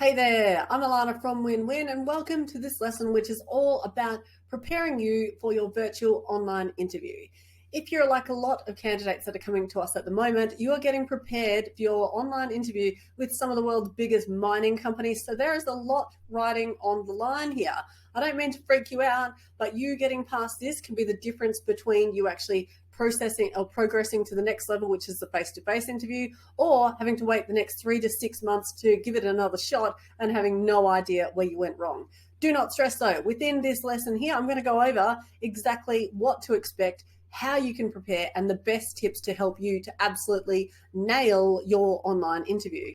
Hey there, I'm Alana from Win and welcome to this lesson, which is all about preparing you for your virtual online interview. If you're like a lot of candidates that are coming to us at the moment, you are getting prepared for your online interview with some of the world's biggest mining companies. So there is a lot riding on the line here. I don't mean to freak you out, but you getting past this can be the difference between you actually processing or progressing to the next level, which is the face-to-face interview, or having to wait the next 3 to 6 months to give it another shot and having no idea where you went wrong. Do not stress though. Within this lesson here, I'm going to go over exactly what to expect, how you can prepare, and the best tips to help you to absolutely nail your online interview.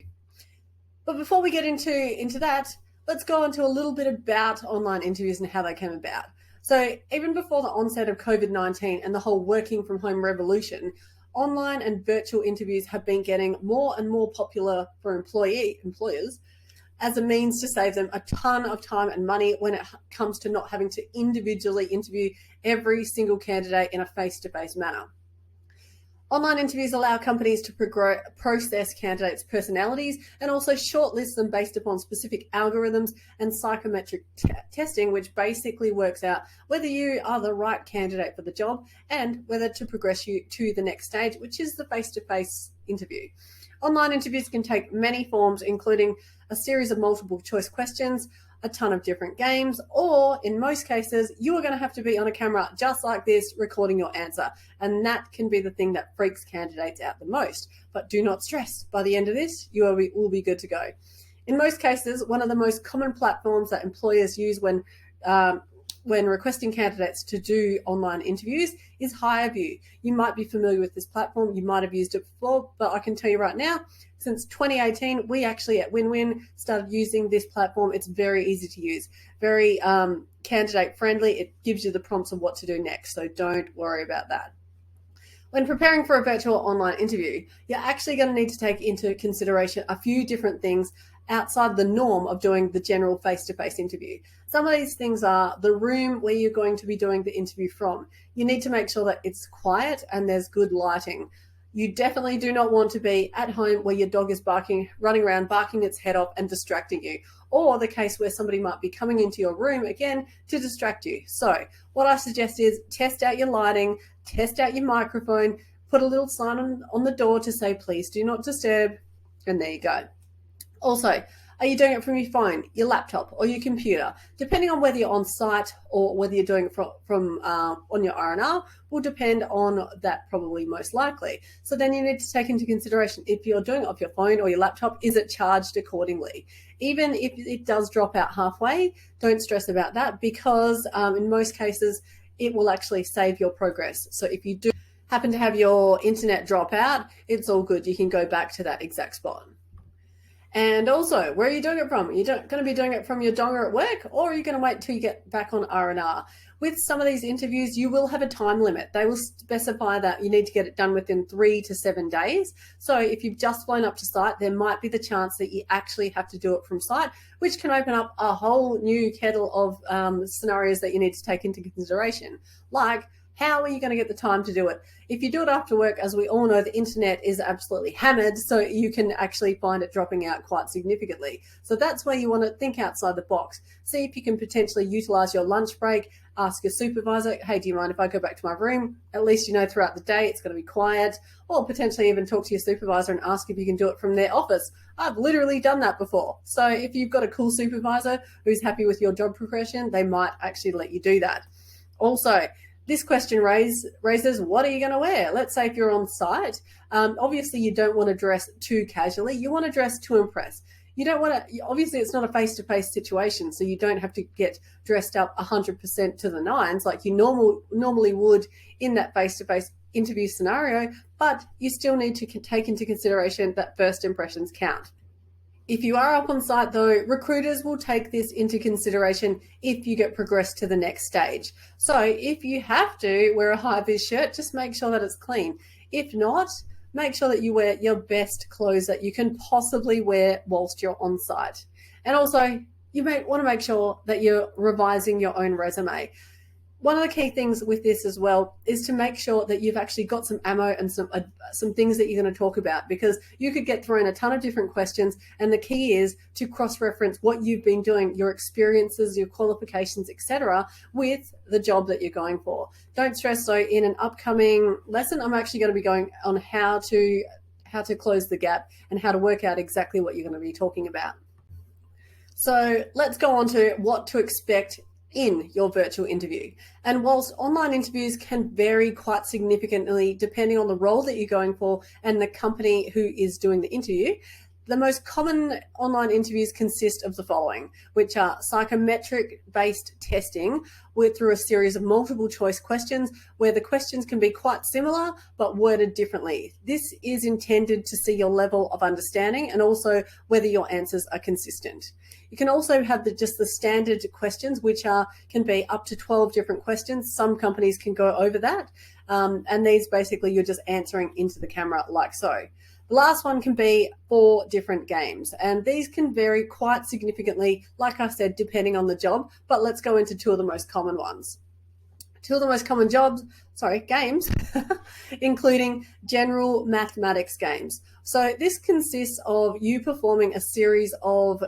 But before we get into that, let's go into a little bit about online interviews and how they came about. So even before the onset of COVID-19 and the whole working from home revolution, online and virtual interviews have been getting more and more popular for employers as a means to save them a ton of time and money when it comes to not having to individually interview every single candidate in a face-to-face manner. Online interviews allow companies to process candidates' personalities and also shortlist them based upon specific algorithms and psychometric testing, which basically works out whether you are the right candidate for the job and whether to progress you to the next stage, which is the face-to-face interview. Online interviews can take many forms, including a series of multiple choice questions, a ton of different games, or in most cases, you are going to have to be on a camera just like this, recording your answer. And that can be the thing that freaks candidates out the most. But do not stress. By the end of this, you will be good to go. In most cases, one of the most common platforms that employers use when requesting candidates to do online interviews is HireVue. You might be familiar with this platform. You might have used it before, but I can tell you right now, since 2018, we actually at Win started using this platform. It's very easy to use, very candidate friendly. It gives you the prompts of what to do next, so don't worry about that. When preparing for a virtual online interview, you're actually going to need to take into consideration a few different things outside the norm of doing the general face-to-face interview. Some of these things are the room where you're going to be doing the interview from. You need to make sure that it's quiet and there's good lighting. You definitely do not want to be at home where your dog is running around, barking its head off and distracting you, or the case where somebody might be coming into your room again to distract you. So what I suggest is test out your lighting, test out your microphone, put a little sign on the door to say, please do not disturb, and there you go. Also, are you doing it from your phone, your laptop, or your computer? Depending on whether you're on site or whether you're doing it from on your R&R will depend on that, probably most likely. So then you need to take into consideration, if you're doing it off your phone or your laptop, is it charged accordingly? Even if it does drop out halfway, don't stress about that, because in most cases, it will actually save your progress. So if you do happen to have your internet drop out, it's all good. You can go back to that exact spot. And also, where are you doing it from? Are you going to be doing it from your donger at work, or are you going to wait till you get back on R&R? With some of these interviews, you will have a time limit. They will specify that you need to get it done within 3 to 7 days. So if you've just flown up to site, there might be the chance that you actually have to do it from site, which can open up a whole new kettle of scenarios that you need to take into consideration. Like, how are you going to get the time to do it? If you do it after work, as we all know, the internet is absolutely hammered, so you can actually find it dropping out quite significantly. So that's where you want to think outside the box. See if you can potentially utilize your lunch break, ask your supervisor, hey, do you mind if I go back to my room? At least you know throughout the day it's going to be quiet, or potentially even talk to your supervisor and ask if you can do it from their office. I've literally done that before. So if you've got a cool supervisor who's happy with your job progression, they might actually let you do that. Also, this question raises, what are you going to wear? Let's say if you're on site, obviously you don't want to dress too casually. You want to dress to impress. You don't want to, obviously it's not a face-to-face situation, so you don't have to get dressed up 100% to the nines like you normally would in that face-to-face interview scenario, but you still need to take into consideration that first impressions count. If you are up on site though, recruiters will take this into consideration if you get progressed to the next stage. So if you have to wear a high-vis shirt, just make sure that it's clean. If not, make sure that you wear your best clothes that you can possibly wear whilst you're on site. And also, you may want to make sure that you're revising your own resume. One of the key things with this as well is to make sure that you've actually got some ammo and some things that you're going to talk about, because you could get thrown a ton of different questions, and the key is to cross-reference what you've been doing, your experiences, your qualifications, etc., with the job that you're going for. Don't stress though, in an upcoming lesson, I'm actually going to be going on how to close the gap and how to work out exactly what you're going to be talking about. So let's go on to what to expect in your virtual interview. And whilst online interviews can vary quite significantly depending on the role that you're going for and the company who is doing the interview, the most common online interviews consist of the following, which are psychometric-based testing through a series of multiple choice questions where the questions can be quite similar but worded differently. This is intended to see your level of understanding and also whether your answers are consistent. You can also have just the standard questions, which can be up to 12 different questions. Some companies can go over that. And these basically you're just answering into the camera like so. The last one can be 4 different games, and these can vary quite significantly, like I said, depending on the job, but let's go into 2 of the most common ones. 2 of the most common games, including general mathematics games. So this consists of you performing a series of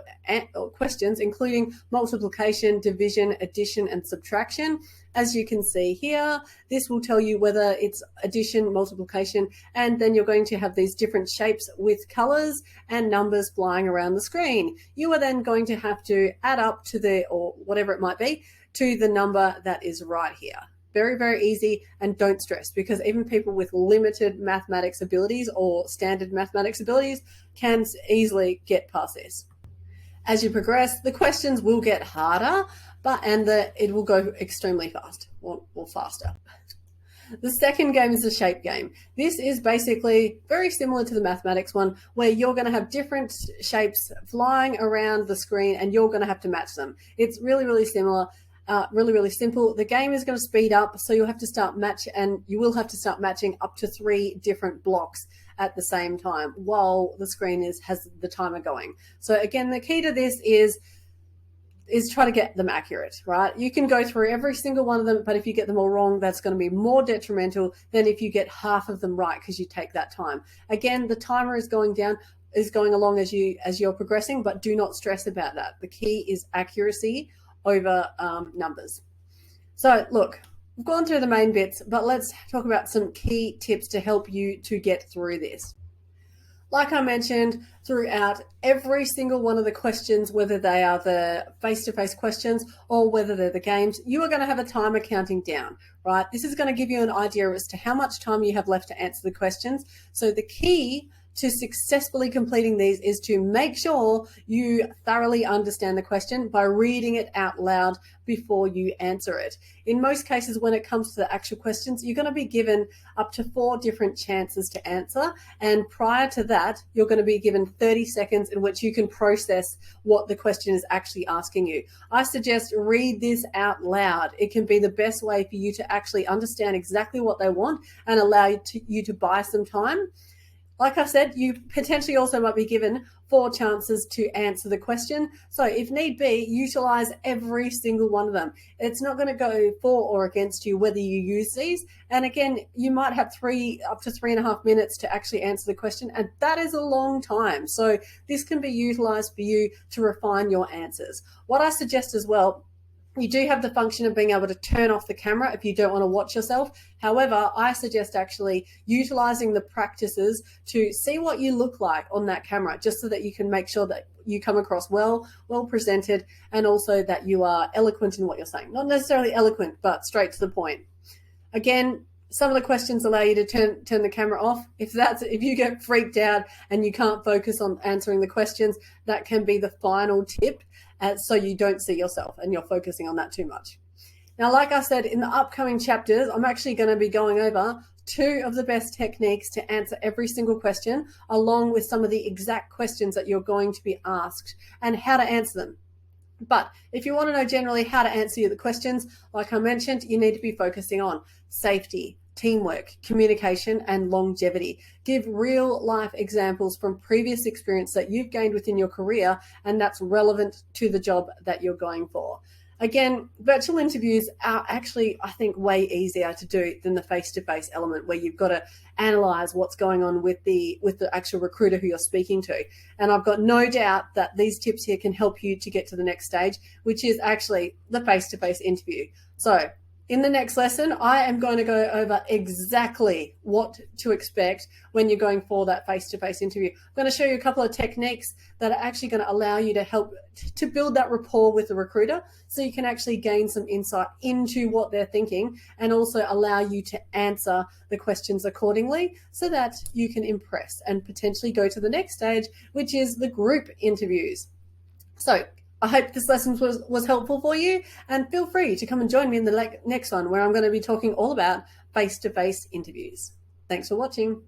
questions, including multiplication, division, addition, and subtraction. As you can see here, this will tell you whether it's addition, multiplication, and then you're going to have these different shapes with colors and numbers flying around the screen. You are then going to have to add up to or whatever it might be, to the number that is right here. Very, very easy, and don't stress, because even people with limited mathematics abilities or standard mathematics abilities can easily get past this. As you progress, the questions will get harder, it will go extremely fast, or faster. The second game is the shape game. This is basically very similar to the mathematics one, where you're going to have different shapes flying around the screen and you're going to have to match them. It's really, really similar. Really simple. The game is going to speed up, so you will have to start matching up to 3 different blocks at the same time while the screen has the timer going. So again, the key to this is try to get them accurate, right? You can go through every single one of them, but if you get them all wrong, that's going to be more detrimental than if you get half of them right, because you take that time. Again, the timer is going along as you're progressing, but do not stress about that. The key is accuracy over numbers. So look, we've gone through the main bits, but let's talk about some key tips to help you to get through this. Like I mentioned, throughout every single one of the questions, whether they are the face-to-face questions or whether they're the games, you are going to have a timer counting down, right? This is going to give you an idea as to how much time you have left to answer the questions. So the key to successfully completing these is to make sure you thoroughly understand the question by reading it out loud before you answer it. In most cases, when it comes to the actual questions, you're going to be given up to 4 different chances to answer. And prior to that, you're going to be given 30 seconds in which you can process what the question is actually asking you. I suggest read this out loud. It can be the best way for you to actually understand exactly what they want and allow you to buy some time. Like I said, you potentially also might be given 4 chances to answer the question. So if need be, utilize every single one of them. It's not going to go for or against you whether you use these. And again, you might have up to 3.5 minutes to actually answer the question, and that is a long time. So this can be utilized for you to refine your answers. What I suggest as well, you do have the function of being able to turn off the camera if you don't want to watch yourself. However, I suggest actually utilizing the practices to see what you look like on that camera, just so that you can make sure that you come across well presented, and also that you are eloquent in what you're saying. Not necessarily eloquent, but straight to the point. Again, some of the questions allow you to turn the camera off. If you get freaked out and you can't focus on answering the questions, that can be the final tip, so you don't see yourself and you're focusing on that too much. Now, like I said, in the upcoming chapters, I'm actually going to be going over 2 of the best techniques to answer every single question, along with some of the exact questions that you're going to be asked and how to answer them. But if you want to know generally how to answer the questions, like I mentioned, you need to be focusing on safety, teamwork, communication, and longevity. Give real life examples from previous experience that you've gained within your career, and that's relevant to the job that you're going for. Again, virtual interviews are actually, I think, way easier to do than the face-to-face element, where you've got to analyze what's going on with the actual recruiter who you're speaking to. And I've got no doubt that these tips here can help you to get to the next stage, which is actually the face-to-face interview. So in the next lesson, I am going to go over exactly what to expect when you're going for that face-to-face interview. I'm going to show you a couple of techniques that are actually going to allow you to help to build that rapport with the recruiter, so you can actually gain some insight into what they're thinking, and also allow you to answer the questions accordingly so that you can impress and potentially go to the next stage, which is the group interviews. So I hope this lesson was helpful for you, and feel free to come and join me in the next one, where I'm going to be talking all about face-to-face interviews. Thanks for watching.